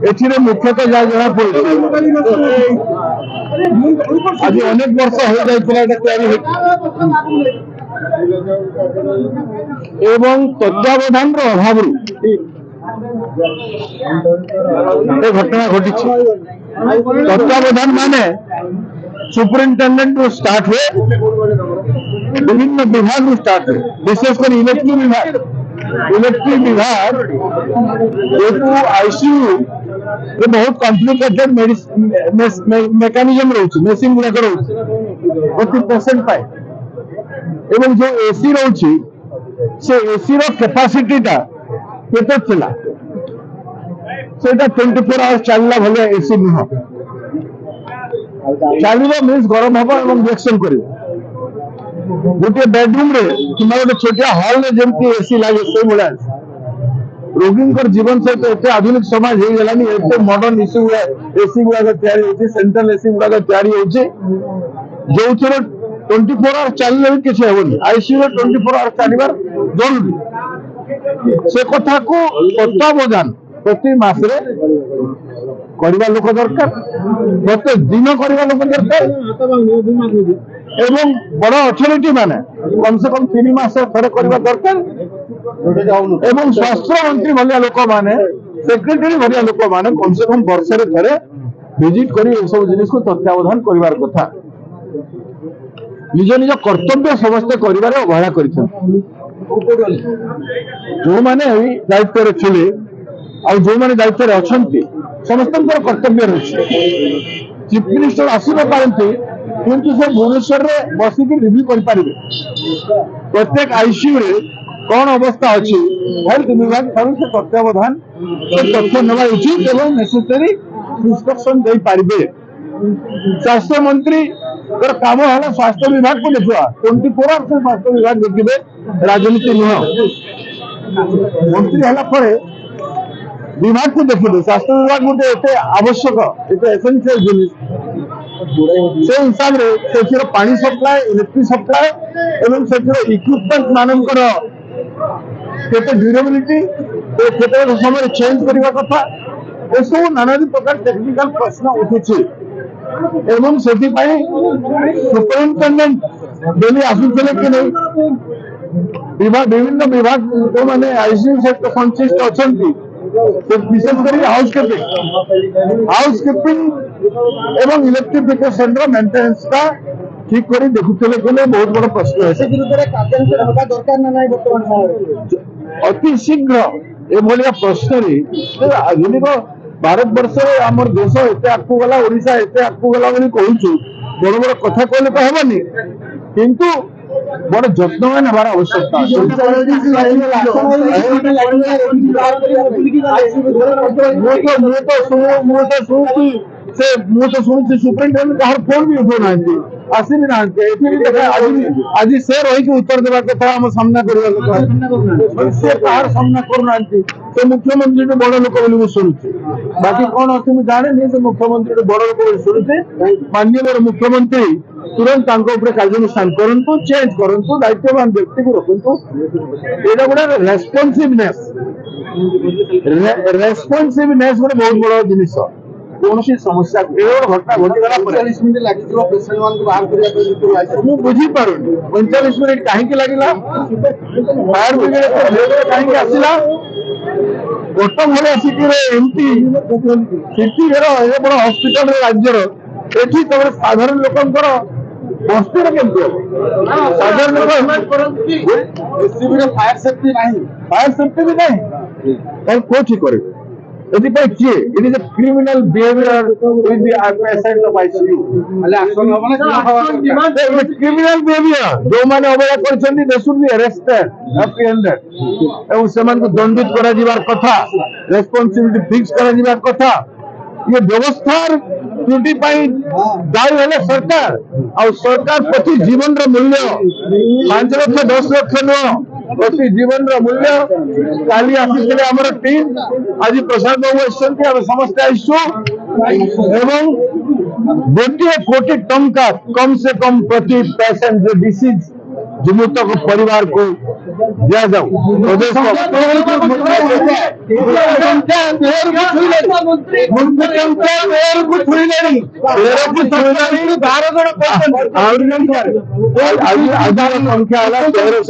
एथिरे मुख्यतः जहाँ जना पड़े आज अनेक वर्ष हो जाए एवं तत्वावधान अभाव घटना घटी तत्वावधान माने सुपरिटेंडेंट स्टार्ट हुए विभिन्न विभाग स्टार्ट हुए विशेषकर इलेक्ट्रिक विभाग जेतु आईसीयू ये बहुत कॉम्प्लिकेटेड मेकानिजम रोचे मेसीन गुड़ाक रोचे प्रति पेसेंट पाए एवं जो एसी रोचे से एसी रो कैपेसिटी टा केते थिला सेटा 24 आवर्स चलला भले एसी नुह चलिबो मींस गरम हबो एवं रिएक्शन करिवो गोटे बेडरूम रे किमा गोटे छोटिया हॉल रे जेमती एसी लागे से भला रोगी जीवन सहित एते आधुनिक समाज हो गलानी एते मॉडर्न एसी गुड़ा तैयारी होची सेंट्रल एसी गुड़ा तैयारी होची जो थोर 24 आवर चलले भी किछ हेबनी आईसीयू रे 24 आवर चलिबार जरूरी से कथा को तत्वावधान प्रति मास रे करबा लोक दरकार प्रत्येक दिन करबा लोक दरकार एवं बड़ अथॉरिटी माने कम से कम 3 मास थरे करबा दरकार एवं स्वास्थ्य मंत्री भलिया लोक माने सेक्रेटरी भलिया लोक माने कम से कम वर्ष रे थरे विजिट करी ए सब जिनिस को तत्वावधान करिवार कथा निज निज कर्तव्य समस्त करिवार अवहेला करिछन जो माने दायित्व रे थिले आ जो माने दायित्व रे अछंती समस्त कर्तव्य रही चीफ मिनिस्टर आसना पारती किंतु से भुवनेश्वर रे बसिक रिव्यू कर पारिबे प्रत्येक आईसीयू रे कौन अवस्था अच्छी हेल्थ विभाग ठार से तत्वावधान तथ्य नवा उचित एवं नेसेसरी इंस्ट्रक्शन दे पारिबे स्वास्थ्य मंत्री काम है स्वास्थ्य विभाग को देखा 24 आवर्स स्वास्थ्य विभाग देखिए राजनीति नुह मंत्री है विभाग को देखिए स्वास्थ्य विभाग गोटे एते आवश्यक एते एसेंशियल जिनिस से हिसाब से पानी सप्लाय इलेक्ट्रिक सप्लाय एवं से इक्विपमेंट मानकर केते ड्यूरेबिलिटी केते समय चेंज करबा कथा ए सब नाना प्रकार टेक्निकल प्रश्न उठुछि एवं सेति पई सुपरिटेंडेंट डेली आसुथले कि नहीं विभाग विभिन्न विभाग जो माने आईसीयू सेक्टर कंसिस्ट अछंती विशेषकर हाउस कीपिंग एवं इलेक्ट्रिफिकेशन मेंटेनेंस का ठीक कर देखुले बहुत बड़ प्रश्न है अति शीघ्र एभलिया प्रश्न आधुनिक भारत वर्ष आमर देश एत आगू गला ओडिशा एत आगू गला कहूँ बड़ बड़ कथा कहले तो हेबनी किंतु बड़ जत्न नेबार आवश्यकता शुणुची सुपरिटेंडेंट कहार फोन भी उठो ना आसी भी ना आज से रही उत्तर देवा कथा आम सामना करवा से कहार सामना करना से मुख्यमंत्री बड़ लोक बोली शुणुची बाकी कौन अच्छे जाने से मुख्यमंत्री बड़ लोक बोली शुणुचे माननीय मुख्यमंत्री तुरंत कार्यानुष्ठान करूँ चेंज करूँ दायित्ववान व्यक्ति को रखु ये गोटे रेस्पन्सिवनेस गोटे बहुत बड़ जिनिस कौन समस्या घटना घटीगला बुझी पारुनी 45 मिनिट कहीं लगला फायर ब्रिगेड कहीं आसला कटक भाया सिटी एमती सिटी बड़ हस्पिटाल राज्यर एठी तब साधारण लोकंकर बस्तर केमती साधारण लोक फायर सेफ्टी भी नहीं कौटी करे किए it is a criminal behaviour with the patient of ICU criminal behaviour जो माने अवहेला करछन्ती दे शुड बी अरेस्टेड एप्रिहेंडेड एवं सेमान को दंडित करा जिबार कथा रेस्पोंसिबिलिटी फिक्स करा जिबार कथा ये व्यवस्थार त्रुटि पाई दायी है सरकार और सरकार प्रति जीवन रो मूल्य 5 लाख 10 लाख नुह प्रति जीवन रो मूल्य काली आसी आमर टीम आज प्रसाद बाबू आम समस्त आसु एवं गोटे कोटी टंका कम से कम प्रति पेशेंट जो डिसीज जीवित परिवार को ଦିଆଯାଉ ପ୍ରଦେଶ ଆଜିର ସଂଖ୍ୟା ହେଲା 13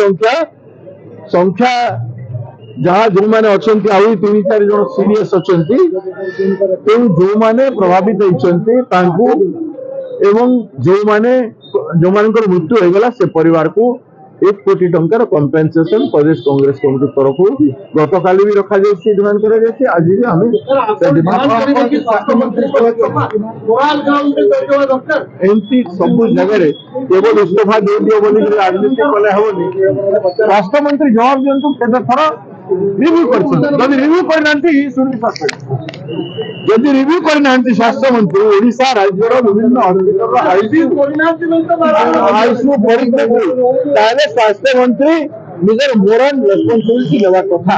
ସଂଖ୍ୟା जहाँ जो मैंने अच्छा आउ 3-4 जन सीरीयस अच्छा जो मैंने प्रभावित होती एवं जो मैंने जो मान मृत्यु हो गला से परिवार को 1 कोटी टंकार कंपेनसेशन प्रदेश कांग्रेस कमिटी तरफ गत काली भी रखा डिमांड कर आज भी आम एमती सब जगह केवल इस्तीफा दे दियो बोली राजनीति कले हेनी स्वास्थ्य मंत्री जवाब दिंतु केते थर रिव्यू करछन रिव्यू करना शुणी जदि रिव्यू करना स्वास्थ्य मंत्री ओडिशा राज्यर विभिन्न आईसीयू परीक्षा स्वास्थ्य मंत्री निजर मोरल रेस्पॉन्सिबिलिटी लेवा कथा